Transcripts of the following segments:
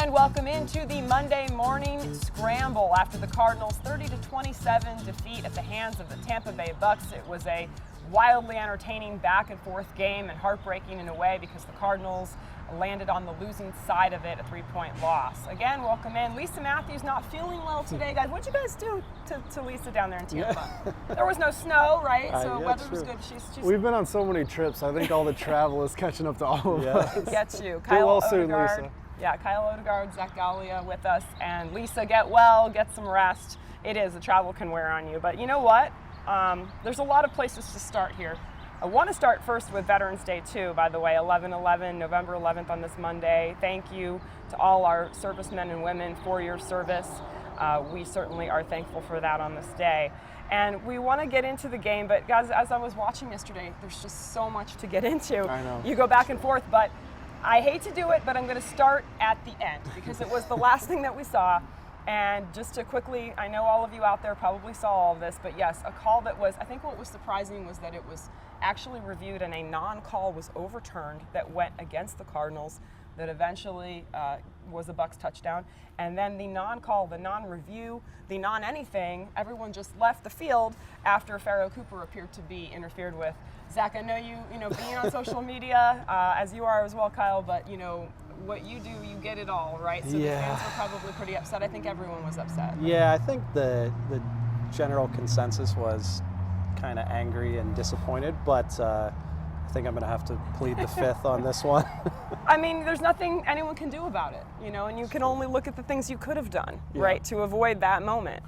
And welcome into the Monday morning scramble after the Cardinals' 30-27 defeat at the hands of the Tampa Bay Bucs. It was a wildly entertaining back and forth game and heartbreaking in a way because the Cardinals landed on the losing side of it, a 3-point loss. Again, welcome in. Lisa Matthews not feeling well today, guys. What'd you guys do to Lisa down there in Tampa? Yeah. There was no snow, right? So yeah, weather was good. She's We've been on so many trips. I think all the travel is catching up to all of us. Gets you. Get well soon, Odegard, Lisa. Yeah, Kyle Odegard, Zach Galia with us. And Lisa, get well, get some rest. It is, the travel can wear on you. But you know what? There's a lot of places to start here. I want to start first with Veterans Day too, by the way, 11/11, November 11th on this Monday. Thank you to all our servicemen and women for your service. We certainly are thankful for that on this day. And we want to get into the game, but guys, as I was watching yesterday, there's just so much to get into. I know. You go back and forth, but I hate to do it, but I'm going to start at the end because it was the last thing that we saw. And just to quickly, I know all of you out there probably saw all of this, but yes, a call that was, I think what was surprising was that it was actually reviewed and a non-call was overturned that went against the Cardinals that eventually was a Bucs touchdown. And then the non-call, the non-review, the non-anything, everyone just left the field after Pharoh Cooper appeared to be interfered with. Zach, I know you know, being on social media, as you are as well, Kyle, but you know, what you do, you get it all, right? So the fans were probably pretty upset. I think everyone was upset. Yeah, I think the general consensus was kind of angry and disappointed, but I think I'm going to have to plead the fifth on this one. I mean, there's nothing anyone can do about it, you know, and you can only look at the things you could have done, right, to avoid that moment.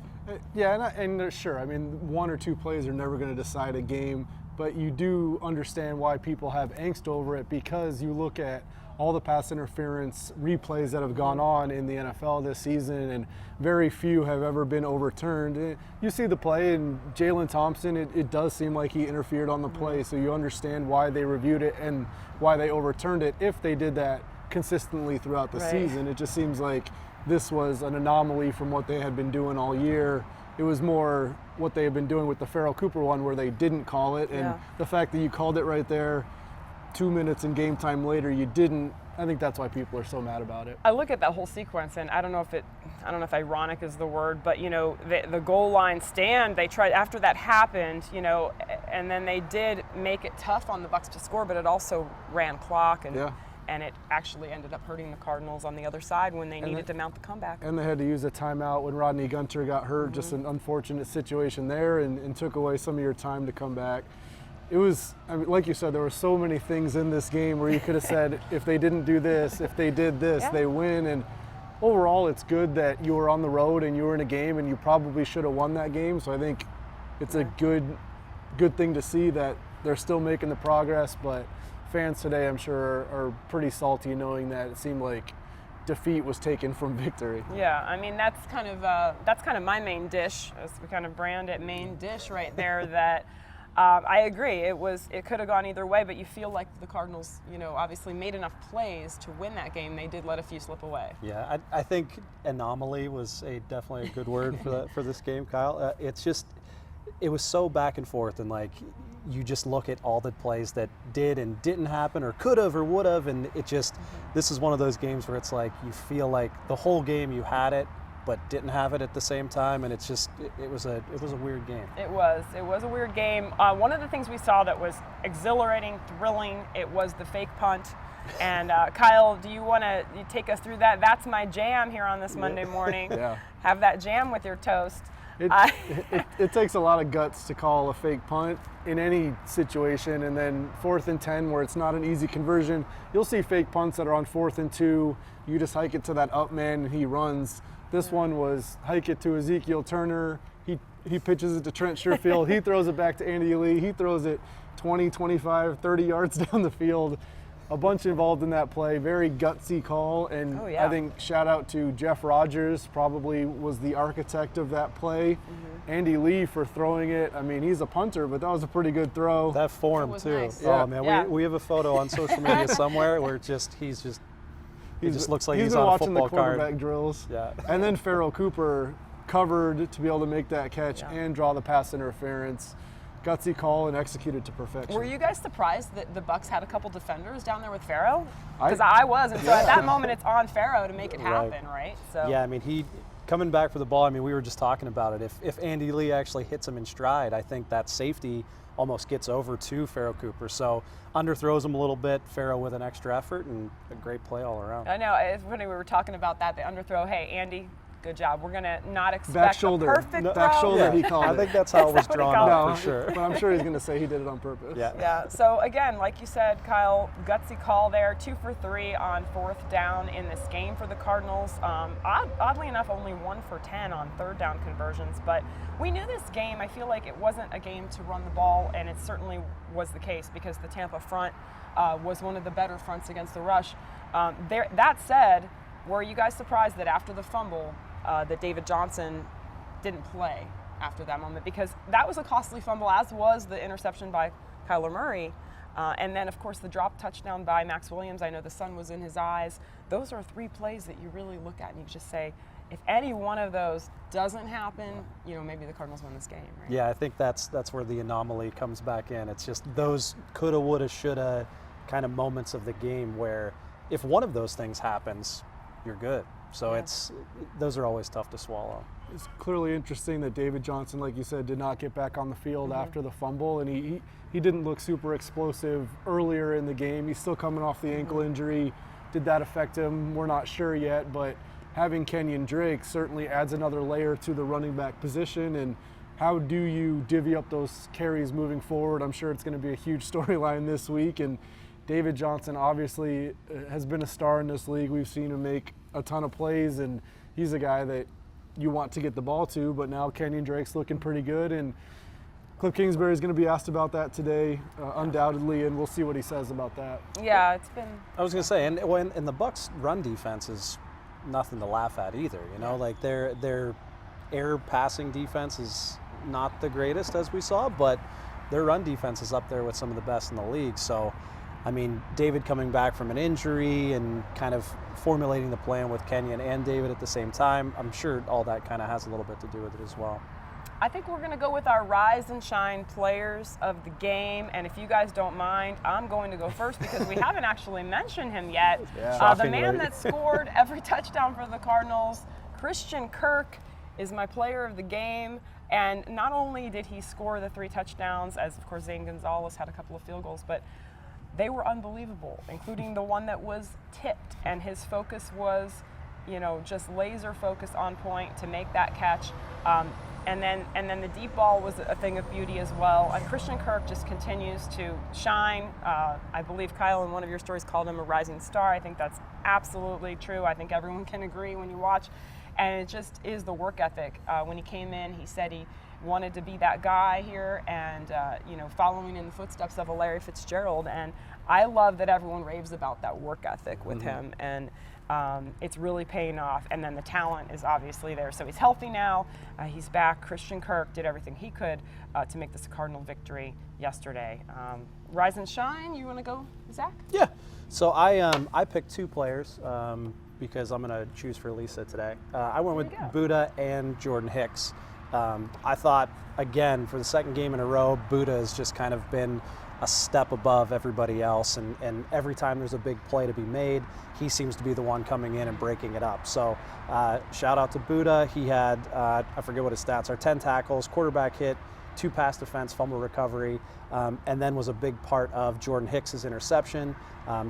Yeah, and sure, I mean, one or two plays are never going to decide a game, but you do understand why people have angst over it because you look at all the pass interference replays that have gone on in the NFL this season, and very few have ever been overturned. You see the play, and Jalen Thompson, it does seem like he interfered on the play, so you understand why they reviewed it and why they overturned it if they did that consistently throughout the season. It just seems like this was an anomaly from what they had been doing all year. It was more what they had been doing with the Pharoh Cooper one where they didn't call it, and the fact that you called it right there 2 minutes and game time later you didn't, I think that's why people are so mad about it. I look at that whole sequence and I don't know if ironic is the word, but you know, the goal line stand, they tried after that happened, you know, and then they did make it tough on the Bucs to score, but it also ran clock and it actually ended up hurting the Cardinals on the other side when they needed to mount the comeback. And they had to use a timeout when Rodney Gunter got hurt, just an unfortunate situation there and took away some of your time to come back. It was, I mean, like you said, there were so many things in this game where you could have said, if they didn't do this, if they did this, they win. And overall, it's good that you were on the road and you were in a game and you probably should have won that game. So I think it's a good thing to see that they're still making the progress. But fans today, I'm sure, are pretty salty knowing that it seemed like defeat was taken from victory. Yeah, I mean, that's kind of my main dish, as we kind of brand it, main dish right there that I agree. It could have gone either way, but you feel like the Cardinals, you know, obviously made enough plays to win that game. They did let a few slip away. Yeah, I think anomaly was definitely a good word for this game, Kyle. It's just, it was so back and forth, and like you just look at all the plays that did and didn't happen, or could have or would have, and it just this is one of those games where it's like you feel like the whole game you had it, but didn't have it at the same time, and it's just it was a weird game. It was a weird game. One of the things we saw that was exhilarating, thrilling, it was the fake punt. And Kyle, do you want to take us through that? That's my jam here on this Monday morning. Have that jam with your toast. It takes a lot of guts to call a fake punt in any situation, and then 4th and 10 where it's not an easy conversion. You'll see fake punts that are on 4th and 2. You just hike it to that up man and he runs. This one was hike it to Ezekiel Turner. He pitches it to Trent Sherfield. He throws it back to Andy Lee. He throws it 20, 25, 30 yards down the field. A bunch involved in that play. Very gutsy call. And I think shout out to Jeff Rogers, probably was the architect of that play. Andy Lee for throwing it. I mean, he's a punter, but that was a pretty good throw. That form too. Nice. Oh man, we have a photo on social media somewhere where he just looks like he's on a football card. He's been watching the quarterback drills. Yeah. And then Pharoh Cooper covered to be able to make that catch and draw the pass interference. gutsy call and executed to perfection. Were you guys surprised that the Bucs had a couple defenders down there with Farrow? Because I was, and so at that moment it's on Farrow to make it happen, right? So yeah, I mean, he coming back for the ball. I mean, we were just talking about it. If Andy Lee actually hits him in stride, I think that safety almost gets over to Farrow Cooper. So underthrows him a little bit. Farrow with an extra effort and a great play all around. I know. It's funny we were talking about that. The underthrow. Hey, Andy. Good job. We're going to not expect back shoulder. a perfect throw. Back shoulder, he called it. I think that's how it was drawn up for sure. But I'm sure he's going to say he did it on purpose. Yeah. So again, like you said, Kyle, gutsy call there, 2 for 3 on 4th down in this game for the Cardinals. Oddly enough, only 1 for 10 on 3rd down conversions. But we knew this game. I feel like it wasn't a game to run the ball, and it certainly was the case because the Tampa front was one of the better fronts against the rush. That said, were you guys surprised that after the fumble, that David Johnson didn't play after that moment? Because that was a costly fumble, as was the interception by Kyler Murray. And then, of course, the drop touchdown by Max Williams. I know the sun was in his eyes. Those are 3 plays that you really look at and you just say, if any one of those doesn't happen, maybe the Cardinals win this game, right? Yeah, I think that's where the anomaly comes back in. It's just those coulda, woulda, shoulda kind of moments of the game where if one of those things happens, you're good. So those are always tough to swallow. It's clearly interesting that David Johnson, like you said, did not get back on the field after the fumble, and he didn't look super explosive earlier in the game. He's still coming off the ankle injury. Did that affect him? We're not sure yet, but having Kenyon Drake certainly adds another layer to the running back position. And how do you divvy up those carries moving forward? I'm sure it's going to be a huge storyline this week. And David Johnson obviously has been a star in this league. We've seen him make a ton of plays, and he's a guy that you want to get the ball to, but now Kenyon Drake's looking pretty good, and Cliff Kingsbury is going to be asked about that today, undoubtedly, and we'll see what he says about that. Yeah, it's been... I was going to say, and the Bucs' run defense is nothing to laugh at either, like their air passing defense is not the greatest, as we saw, but their run defense is up there with some of the best in the league. So I mean, David coming back from an injury and kind of formulating the plan with Kenyon and David at the same time, I'm sure all that kind of has a little bit to do with it as well. I think we're going to go with our rise and shine players of the game, and if you guys don't mind, I'm going to go first because we haven't actually mentioned him yet. The man that scored every touchdown for the Cardinals, Christian Kirk, is my player of the game. And not only did he score the 3 touchdowns, as of course Zane Gonzalez had a couple of field goals, but they were unbelievable, including the one that was tipped. And his focus was, just laser focus on point to make that catch. And then the deep ball was a thing of beauty as well. And Christian Kirk just continues to shine. I believe Kyle in one of your stories called him a rising star. I think that's absolutely true. I think everyone can agree when you watch. And it just is the work ethic. When he came in, he said he wanted to be that guy here and, following in the footsteps of a Larry Fitzgerald. And I love that everyone raves about that work ethic with him. And it's really paying off. And then the talent is obviously there. So he's healthy now. He's back. Christian Kirk did everything he could to make this a Cardinal victory yesterday. Rise and shine, you want to go, Zach? Yeah. So I picked 2 players because I'm going to choose for Lisa today. I went with Buddha and Jordan Hicks. I thought, again, for the second game in a row, Buddha has just kind of been a step above everybody else, and every time there's a big play to be made, he seems to be the one coming in and breaking it up. So shout out to Buddha. He had, I forget what his stats are, 10 tackles, quarterback hit, 2 pass defense, fumble recovery, and then was a big part of Jordan Hicks' interception.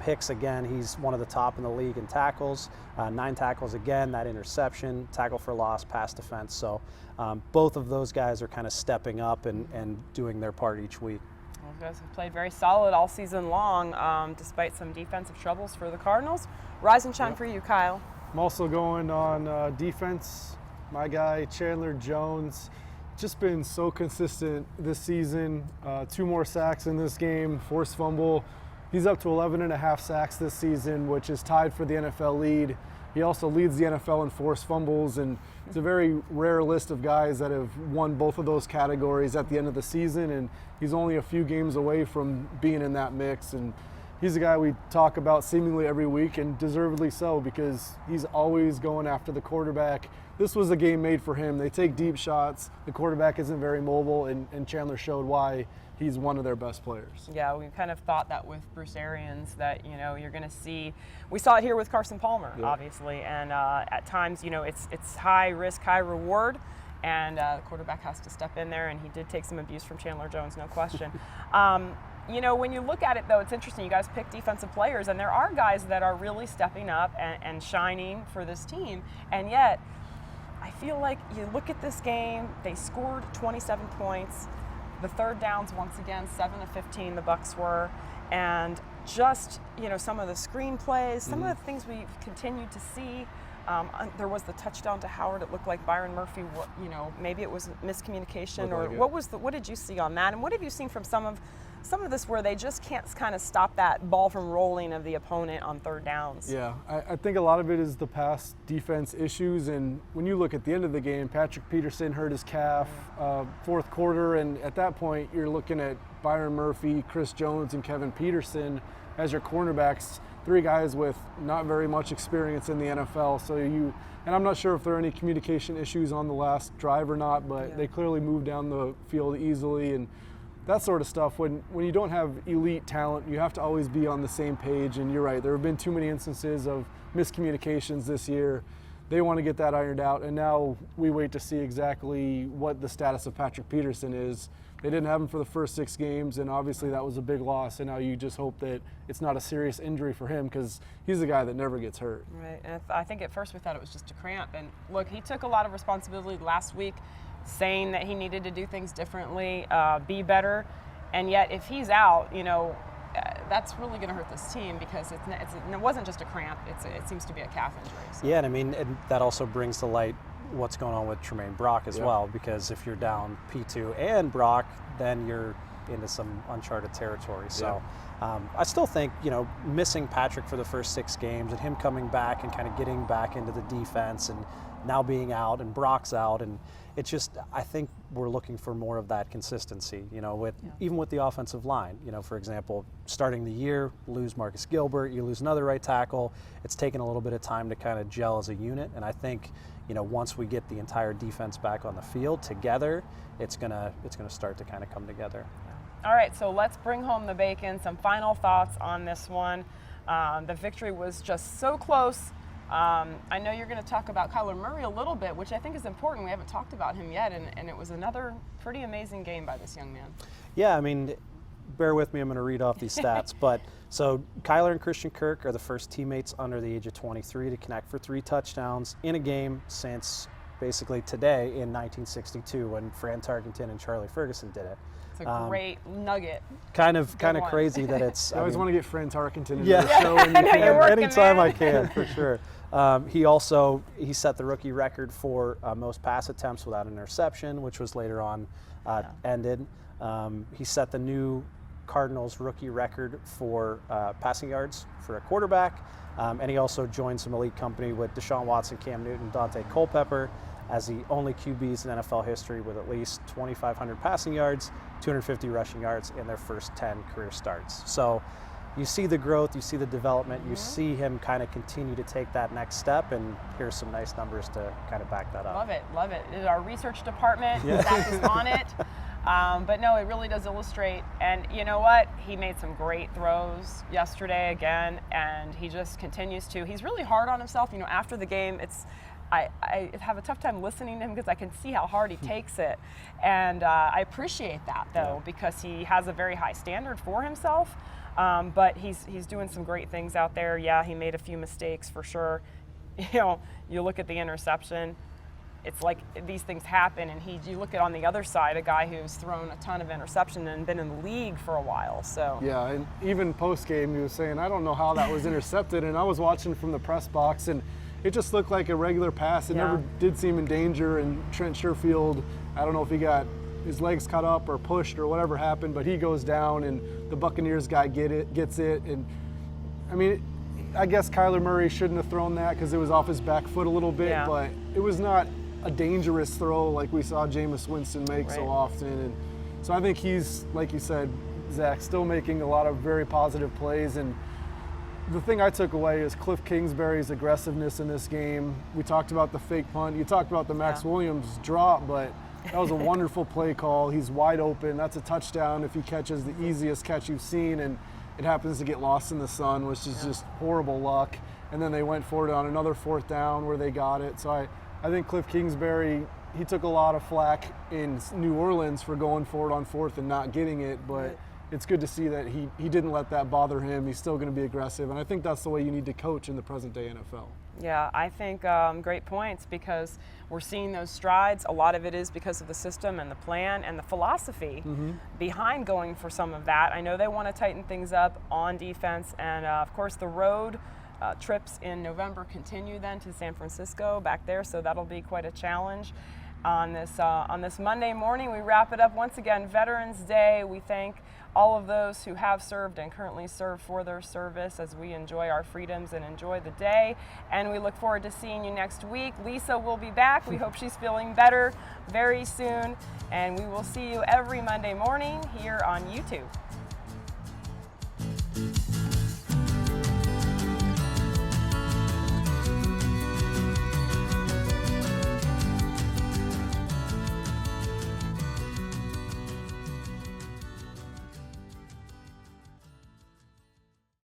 Hicks, again, he's one of the top in the league in tackles, 9 tackles again, that interception, tackle for loss, pass defense. So both of those guys are kind of stepping up and doing their part each week. You guys have played very solid all season long, despite some defensive troubles for the Cardinals. Rise and shine for you, Kyle. I'm also going on defense. My guy, Chandler Jones, just been so consistent this season. 2 more sacks in this game, forced fumble. He's up to 11.5 sacks this season, which is tied for the NFL lead. He also leads the NFL in forced fumbles, and it's a very rare list of guys that have won both of those categories at the end of the season, and he's only a few games away from being in that mix. And he's a guy we talk about seemingly every week, and deservedly so, because he's always going after the quarterback. This was a game made for him. They take deep shots. The quarterback isn't very mobile, and Chandler showed why he's one of their best players. Yeah, we kind of thought that with Bruce Arians, that, you know, you're going to see, we saw it here with Carson Palmer, obviously, and at times, you know, it's high risk, high reward, and the quarterback has to step in there, and he did take some abuse from Chandler Jones, no question. You know, when you look at it, though, it's interesting. You guys pick defensive players, and there are guys that are really stepping up and shining for this team, and yet I feel like you look at this game, they scored 27 points. The third downs, once again, 7 of 15, the Bucs were, and just, you know, some of the screenplays, some of the things we've continued to see. There was the touchdown to Howard. It looked like Byron Murphy, you know, maybe it was miscommunication, or what did you see on that? And what have you seen from some of this where they just can't kind of stop that ball from rolling of the opponent on third downs? Yeah, I think a lot of it is the pass defense issues, and when you look at the end of the game, Patrick Peterson hurt his calf fourth quarter, and at that point you're looking at Byron Murphy, Chris Jones, and Kevin Peterson as your cornerbacks, three guys with not very much experience in the NFL. So and I'm not sure if there are any communication issues on the last drive or not, but they clearly moved down the field easily, and that sort of stuff. When you don't have elite talent, you have to always be on the same page, and you're right, there have been too many instances of miscommunications this year. They want to get that ironed out, and now we wait to see exactly what the status of Patrick Peterson is. They didn't have him for the first 6 games, and obviously that was a big loss, and now you just hope that it's not a serious injury for him, because he's a guy that never gets hurt. Right, and I think at first we thought it was just a cramp, and look, he took a lot of responsibility last week, saying that he needed to do things differently, be better, and yet if he's out, you know, that's really going to hurt this team, because it wasn't just a cramp, it seems to be a calf injury. So. Yeah, and I mean, and that also brings to light what's going on with Tremaine Brock as well, because if you're down P2 and Brock, then you're into some uncharted territory. So I still think, you know, missing Patrick for the first 6 games and him coming back and kind of getting back into the defense and now being out and Brock's out, and it's just, I think we're looking for more of that consistency, you know, with even with the offensive line. You know, for example, starting the year, lose Marcus Gilbert, you lose another right tackle. It's taken a little bit of time to kind of gel as a unit, and I think, you know, once we get the entire defense back on the field together, it's gonna start to kind of come together. All right, so let's bring home the bacon. Some final thoughts on this one. The victory was just so close. I know you're going to talk about Kyler Murray a little bit, which I think is important. We haven't talked about him yet, and it was another pretty amazing game by this young man. Yeah, I mean, bear with me, I'm going to read off these stats. But so Kyler and Christian Kirk are the first teammates under the age of 23 to connect for 3 touchdowns in a game since basically today in 1962, when Fran Tarkenton and Charlie Ferguson did it. It's a great nugget. Kind of crazy that it's. I always want to get Fran Tarkenton in the show. Anytime I can, for sure. He set the rookie record for most pass attempts without an interception, which was later on ended. He set the new Cardinals rookie record for passing yards for a quarterback, and he also joined some elite company with Deshaun Watson, Cam Newton, Dante Culpepper as the only QBs in NFL history with at least 2,500 passing yards, 250 rushing yards in their first 10 career starts. So you see the growth, you see the development, you see him kind of continue to take that next step, and here's some nice numbers to kind of back that up. Love it, love it. Our research department, Zach is on it. But no, it really does illustrate. And you know what? He made some great throws yesterday again, and he just continues to. He's really hard on himself. You know, after the game, I have a tough time listening to him because I can see how hard he takes it. And I appreciate that, though, because he has a very high standard for himself. But he's doing some great things out there. Yeah, he made a few mistakes for sure. You know, you look at the interception, it's like these things happen, and you look at on the other side, a guy who's thrown a ton of interception and been in the league for a while. So yeah, and even post-game he was saying, I don't know how that was intercepted, and I was watching from the press box, and it just looked like a regular pass. It never did seem in danger, and Trent Sherfield, I don't know if he got his legs cut up or pushed or whatever happened, but he goes down, and the Buccaneers guy gets it. And I mean, I guess Kyler Murray shouldn't have thrown that because it was off his back foot a little bit, but it was not a dangerous throw like we saw Jameis Winston make so often. And so I think he's, like you said, Zach, still making a lot of very positive plays. And the thing I took away is Cliff Kingsbury's aggressiveness in this game. We talked about the fake punt. You talked about the Max Williams drop, but that was a wonderful play call. He's wide open. That's a touchdown if he catches the easiest catch you've seen, and it happens to get lost in the sun, which is just horrible luck. And then they went for it on another 4th down where they got it. So I think Cliff Kingsbury, he took a lot of flack in New Orleans for going for it on 4th and not getting it, but it's good to see that he didn't let that bother him. He's still going to be aggressive, and I think that's the way you need to coach in the present-day NFL. Yeah, I think great points, because we're seeing those strides. A lot of it is because of the system and the plan and the philosophy behind going for some of that. I know they want to tighten things up on defense, and of course the road trips in November continue then to San Francisco back there, so that'll be quite a challenge. On this Monday morning, we wrap it up once again, Veterans Day. We thank all of those who have served and currently serve for their service as we enjoy our freedoms and enjoy the day. And we look forward to seeing you next week. Lisa will be back. We hope she's feeling better very soon. And we will see you every Monday morning here on YouTube.